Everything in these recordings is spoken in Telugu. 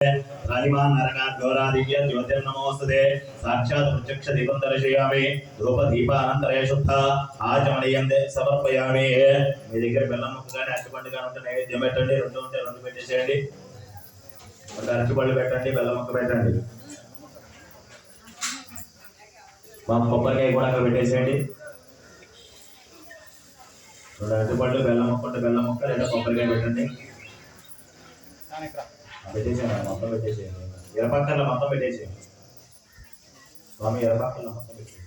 राजिमान नरकात् घोरादिव्य ज्योतिर्नमोस्तुते साक्षात् प्रत्यक्ष दीपं दर्शयामि धूप दीपानंतरे शुद्ध आचमनीयन्ते समर्पयामि మీ దగ్గర బెల్లం ముక్కగానే అరటిపండుగా ఉంటే నైవేద్యం పెట్టండి రెండు ఉంటే రెండు పెట్టేసేయండి ఒక అరటిపండు పెట్టండి బెల్లం ముక్క పెట్టండి మా కొబ్బరికాయ కూడా అక్కడ పెట్టేసేయండి రెండు అరటిపండు బెల్లం ముక్క ఉంటే బెల్లం ముక్క రెండు కొబ్బరికాయ పెట్టండి పెట్టేసేయండి మొత్తం పెట్టేసేయండి ఎరపక్కర్ల మొత్తం పెట్టేసేయండి స్వామి ఎరపక్కర్ల మొత్తం పెట్టేసి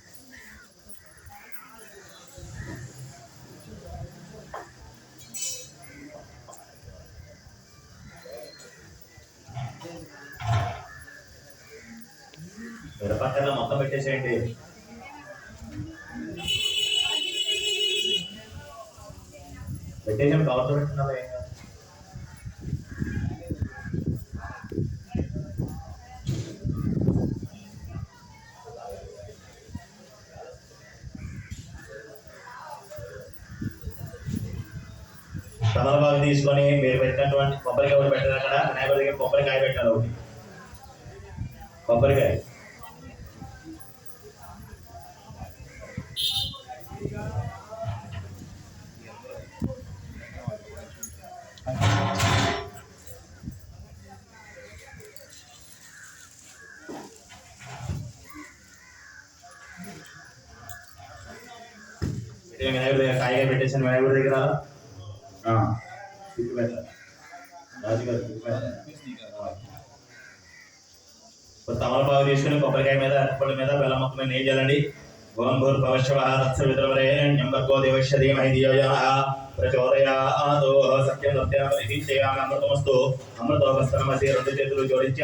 ఎరపక్కర్ల మొత్తం పెట్టేసేయండి పెట్టేసాం కవర్తో పెట్టుకున్నావా ఏం కాదు తమలపాకు తీసుకొని మీరు పెట్టినటువంటి కొబ్బరికాయ ఒకటి పెట్టారు అక్కడ వినాయకుడి దగ్గర కొబ్బరికాయ పెట్టాలి ఒకటి కొబ్బరికాయ వినాయకుడి దగ్గర కాయగా పెట్టేసాను వినాయకుడి దగ్గర తమలపాకు తీసుకుని కొబ్బరికాయ మీద అరటిపండు మీద బెల్లం మొక్క మీద ఏం చేయాలండి ఓం భూర్భువస్సువః దేవస్య ధీమహి ధియో యనః ప్రచోదయాత్ సత్యం సత్యం అమృతమస్తు అమృతోపస్తరమసి రెండు చేతులు జోడించి